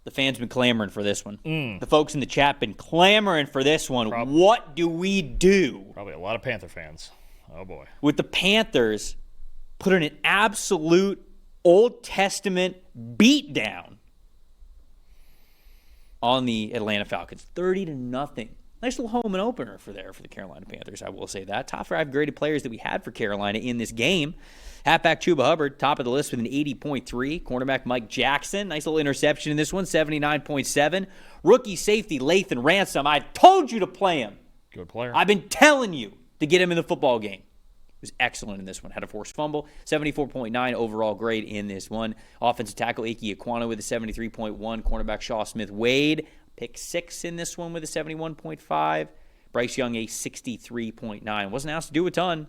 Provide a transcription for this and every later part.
The fans been clamoring for this one. The folks in the chat been clamoring for this one. What do we do? Probably a lot of Panther fans. Oh, boy. With the Panthers putting an absolute Old Testament beatdown on the Atlanta Falcons. 30-0. Nice little home and opener for the Carolina Panthers, I will say that. Top 5 graded players that we had for Carolina in this game. Halfback Chuba Hubbard, top of the list with an 80.3. Cornerback Mike Jackson, nice little interception in this one, 79.7. Rookie safety Lathan Ransom, I told you to play him. Good player. I've been telling you to get him in the football game. He was excellent in this one. Had a forced fumble, 74.9 overall grade in this one. Offensive tackle Ike Aquano with a 73.1. Cornerback Shaw Smith-Wade, pick 6 in this one with a 71.5. Bryce Young, a 63.9. Wasn't asked to do a ton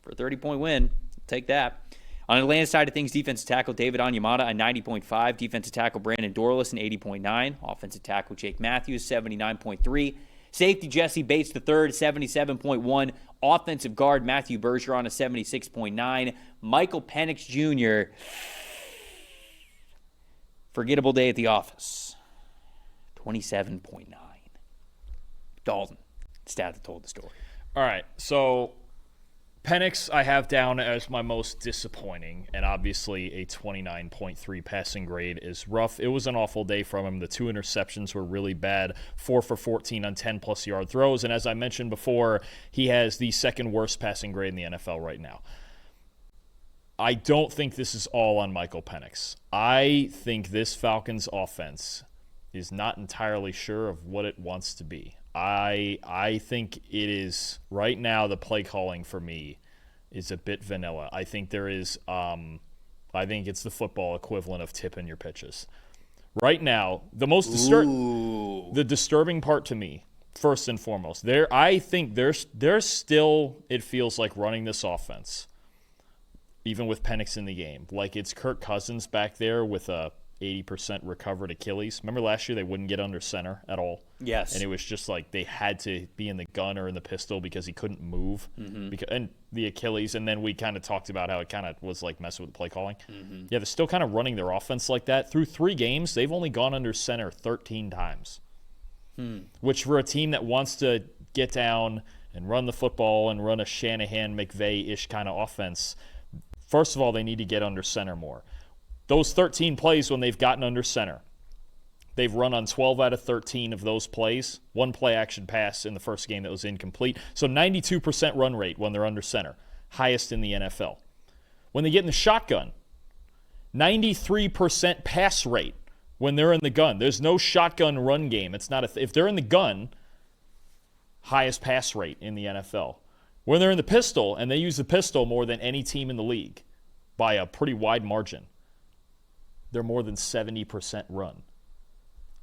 for a 30-point win. Take that. On the Atlanta side of things, defensive tackle David Onyemata, a 90.5. Defensive tackle Brandon Dorlus, an 80.9. Offensive tackle Jake Matthews, 79.3. Safety Jesse Bates III, 77.1. Offensive guard Matthew Bergeron, a 76.9. Michael Penix Jr., forgettable day at the office, 27.9. Dalton, stat that told the story. All right, so Penix I have down as my most disappointing, and obviously a 29.3 passing grade is rough. It was an awful day from him. The 2 interceptions were really bad, 4 for 14 on 10-plus yard throws, and as I mentioned before, he has the second worst passing grade in the NFL right now. I don't think this is all on Michael Penix. I think this Falcons offense is not entirely sure of what it wants to be. I think it is right now the play calling for me is a bit vanilla. I think there is I think it's the football equivalent of tipping your pitches. Right now, the disturbing part to me, first and foremost, I think they're still, it feels like, running this offense, even with Penix in the game, like it's Kirk Cousins back there with a 80% recovered Achilles. Remember last year they wouldn't get under center at all? Yes. And it was just like they had to be in the gun or in the pistol because he couldn't move. And the Achilles. And then we kind of talked about how it kind of was like messing with the play calling. Yeah, they're still kind of running their offense like that. Through 3 games, they've only gone under center 13 times. Which for a team that wants to get down and run the football and run a Shanahan-McVay-ish kind of offense, first of all, they need to get under center more. Those 13 plays when they've gotten under center, they've run on 12 out of 13 of those plays. 1 play action pass in the first game that was incomplete. So 92% run rate when they're under center, highest in the NFL. When they get in the shotgun, 93% pass rate when they're in the gun. There's no shotgun run game. It's not if they're in the gun, highest pass rate in the NFL. When they're in the pistol, and they use the pistol more than any team in the league by a pretty wide margin, they're more than 70% run.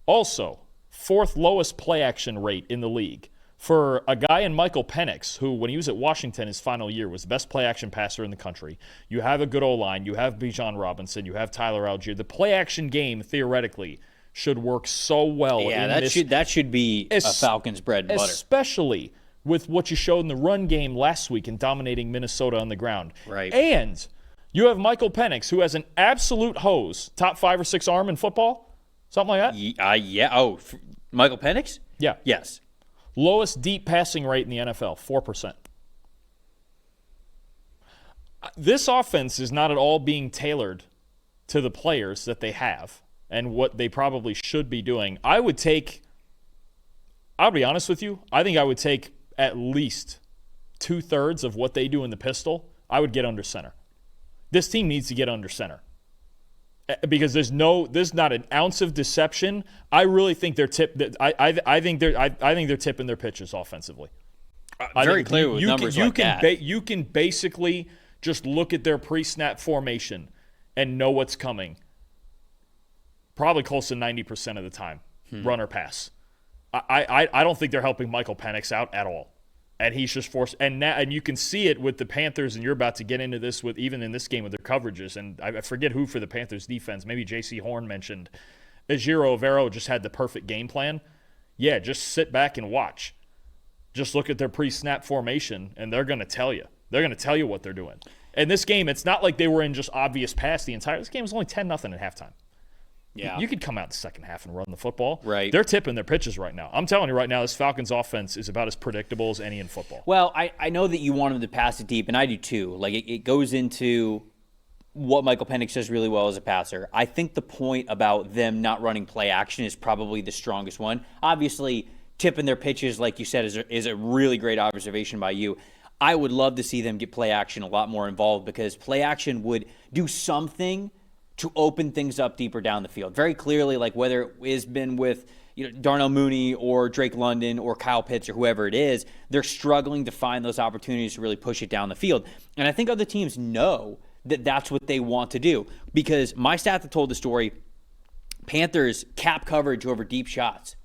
Also, 4th lowest play action rate in the league. For a guy in Michael Penix, who when he was at Washington his final year was the best play action passer in the country, you have a good O-line, you have Bijan Robinson, you have Tyler Algier. The play action game, theoretically, should work so well. Yeah, that should be a Falcons bread and butter. Especially with what you showed in the run game last week in dominating Minnesota on the ground. Right. And you have Michael Penix, who has an absolute hose, top 5 or 6 arm in football, something like that? Yeah. Oh, Michael Penix? Yeah. Yes. Lowest deep passing rate in the NFL, 4%. This offense is not at all being tailored to the players that they have and what they probably should be doing. I'll be honest with you, I think I would take at least 2/3 of what they do in the pistol. I would get under center. This team needs to get under center because there's not an ounce of deception. I really think they're I think they're tipping their pitches offensively. Very clear with numbers like that. You can basically just look at their pre-snap formation and know what's coming. Probably close to 90% of the time, run or pass. I don't think they're helping Michael Penix out at all. And he's just forced, and you can see it with the Panthers, and you're about to get into this with even in this game with their coverages. And I forget who for the Panthers defense. Maybe J.C. Horn mentioned Ejiro Evero just had the perfect game plan. Yeah, just sit back and watch. Just look at their pre-snap formation, and they're going to tell you. They're going to tell you what they're doing. And this game, it's not like they were in just obvious pass the entire. This game was only 10-0 at halftime. Yeah. You could come out in the second half and run the football. Right. They're tipping their pitches right now. I'm telling you right now, this Falcons offense is about as predictable as any in football. Well, I know that you want him to pass it deep, and I do too. Like, it goes into what Michael Penix does really well as a passer. I think the point about them not running play action is probably the strongest one. Obviously, tipping their pitches, like you said, is a really great observation by you. I would love to see them get play action a lot more involved, because play action would do something to open things up deeper down the field. Very clearly, like whether it has been with Darnell Mooney or Drake London or Kyle Pitts or whoever it is, they're struggling to find those opportunities to really push it down the field. And I think other teams know that that's what they want to do, because my stat that told the story, Panthers cap coverage over deep shots.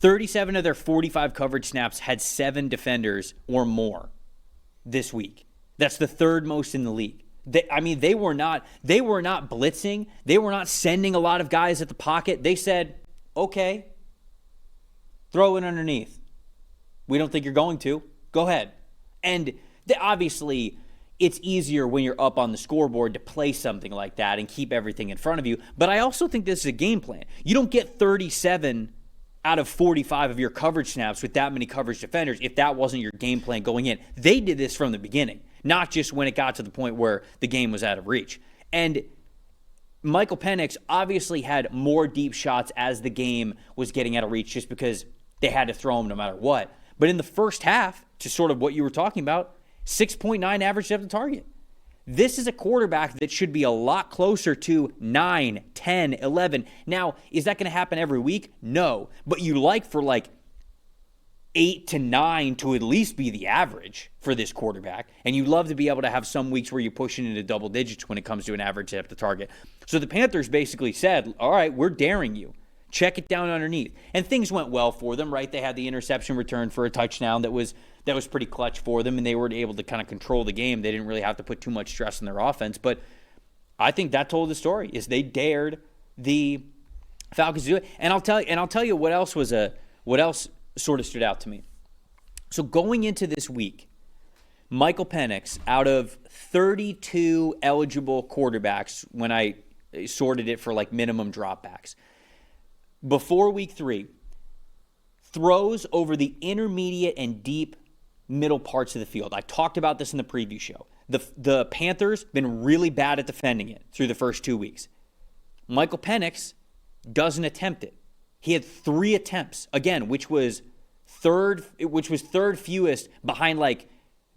37 of their 45 coverage snaps had 7 defenders or more this week. That's the third most in the league. They were not blitzing. They were not sending a lot of guys at the pocket. They said, okay, throw it underneath. We don't think you're going to. Go ahead. And obviously, it's easier when you're up on the scoreboard to play something like that and keep everything in front of you. But I also think this is a game plan. You don't get 37 out of 45 of your coverage snaps with that many coverage defenders if that wasn't your game plan going in. They did this from the beginning, not just when it got to the point where the game was out of reach. And Michael Penix obviously had more deep shots as the game was getting out of reach, just because they had to throw them no matter what. But in the first half, to sort of what you were talking about, 6.9 average depth of target. This is a quarterback that should be a lot closer to 9, 10, 11. Now, is that going to happen every week? No. But you like for like 8 to 9 to at least be the average for this quarterback. And you love to be able to have some weeks where you're pushing into double digits when it comes to an average depth of target. So the Panthers basically said, all right, we're daring you. Check it down underneath. And things went well for them, right? They had the interception return for a touchdown that was pretty clutch for them, and they were able to kind of control the game. They didn't really have to put too much stress on their offense. But I think that told the story, is they dared the Falcons to do it. And I'll tell you what else sort of stood out to me. So going into this week, Michael Penix, out of 32 eligible quarterbacks, when I sorted it for like minimum dropbacks, before week 3, throws over the intermediate and deep middle parts of the field. I talked about this in the preview show. The Panthers been really bad at defending it through the first 2 weeks. Michael Penix doesn't attempt it. He had 3 attempts, again, which was third fewest behind like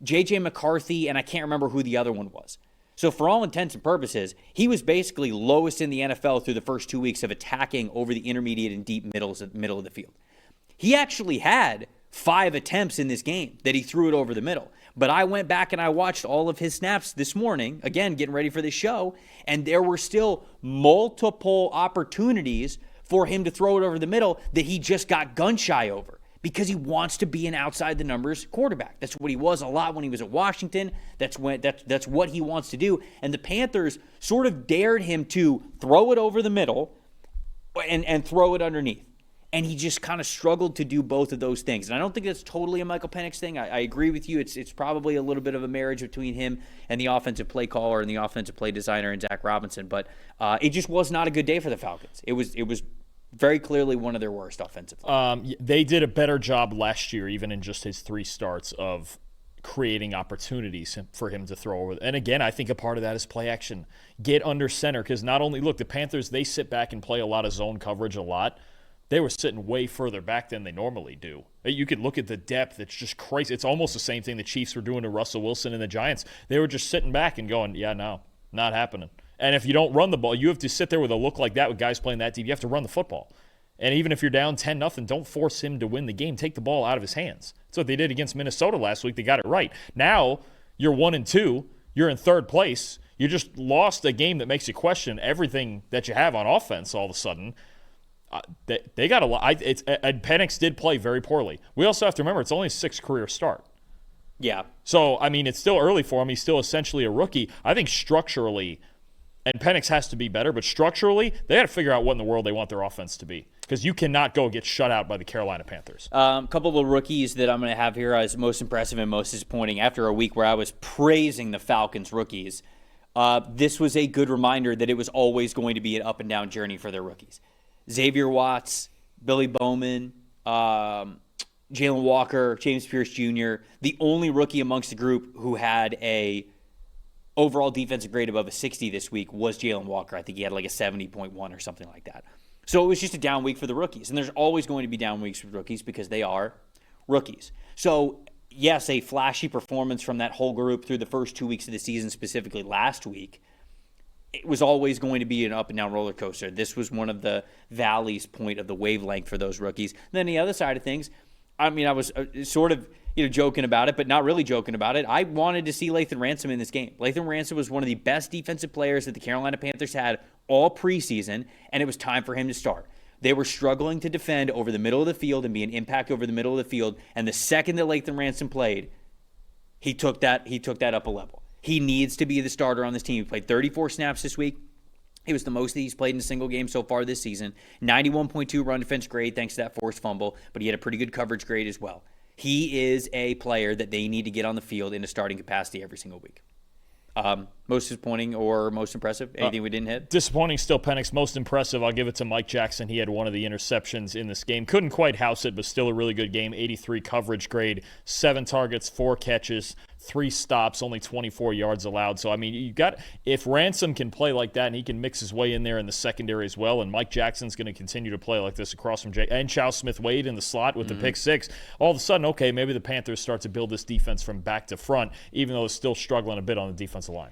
J.J. McCarthy, and I can't remember who the other one was. So for all intents and purposes, he was basically lowest in the NFL through the first 2 weeks of attacking over the intermediate and deep middle of the field. He actually had 5 attempts in this game that he threw it over the middle. But I went back and I watched all of his snaps this morning, again, getting ready for this show, and there were still multiple opportunities for him to throw it over the middle that he just got gun-shy over, because he wants to be an outside-the-numbers quarterback. That's what he was a lot when he was at Washington. That's what he wants to do. And the Panthers sort of dared him to throw it over the middle and throw it underneath. And he just kind of struggled to do both of those things. And I don't think that's totally a Michael Penix thing. I agree with you. It's probably a little bit of a marriage between him and the offensive play caller and the offensive play designer and Zach Robinson. But it just was not a good day for the Falcons. It was very clearly one of their worst offensively. They did a better job last year, even in just his 3 starts, of creating opportunities for him to throw over. And again, I think a part of that is play action. Get under center, because not only, look, the Panthers, they sit back and play a lot of zone coverage a lot. They were sitting way further back than they normally do. You could look at the depth. It's just crazy. It's almost the same thing the Chiefs were doing to Russell Wilson and the Giants. They were just sitting back and going, yeah, no, not happening. And if you don't run the ball, you have to sit there with a look like that with guys playing that deep. You have to run the football. And even if you're down 10-0, don't force him to win the game. Take the ball out of his hands. That's what they did against Minnesota last week. They got it right. Now you're 1-2. You're in 3rd place. You just lost a game that makes you question everything that you have on offense all of a sudden. They got a lot. And Penix did play very poorly. We also have to remember it's only his 6th career start. Yeah. So, I mean, it's still early for him. He's still essentially a rookie. I think structurally, and Penix has to be better, but structurally, they got to figure out what in the world they want their offense to be, because you cannot go get shut out by the Carolina Panthers. A couple of the rookies that I'm going to have here as most impressive and most disappointing after a week where I was praising the Falcons rookies. this was a good reminder that it was always going to be an up and down journey for their rookies. Xavier Watts, Billy Bowman, Jalen Walker, James Pierce Jr., the only rookie amongst the group who had a overall defensive grade above a 60 this week was Jalen Walker. I think he had like a 70.1 or something like that. So it was just a down week for the rookies. And there's always going to be down weeks for rookies because they are rookies. So, yes, a flashy performance from that whole group through the first 2 weeks of the season, specifically last week. It was always going to be an up and down roller coaster. This was one of the valleys point of the wavelength for those rookies. And then the other side of things, I mean, I was sort of joking about it, but not really joking about it. I wanted to see Lathan Ransom in this game. Lathan Ransom was one of the best defensive players that the Carolina Panthers had all preseason, and it was time for him to start. They were struggling to defend over the middle of the field and be an impact over the middle of the field, and the second that Lathan Ransom played, he took that up a level. He needs to be the starter on this team. He played 34 snaps this week. It was the most that he's played in a single game so far this season. 91.2 run defense grade thanks to that forced fumble, but he had a pretty good coverage grade as well. He is a player that they need to get on the field in a starting capacity every single week. Most disappointing or most impressive? Anything we didn't hit? Disappointing still, Penix. Most impressive, I'll give it to Mike Jackson. He had one of the interceptions in this game. Couldn't quite house it, but still a really good game. 83 coverage grade, 7 targets, 4 catches, 3 stops, only 24 yards allowed. So, I mean, if Ransom can play like that and he can mix his way in there in the secondary as well, and Mike Jackson's going to continue to play like this across from and Chow Smith-Wade in the slot with the pick 6, all of a sudden, okay, maybe the Panthers start to build this defense from back to front, even though it's still struggling a bit on the defensive line.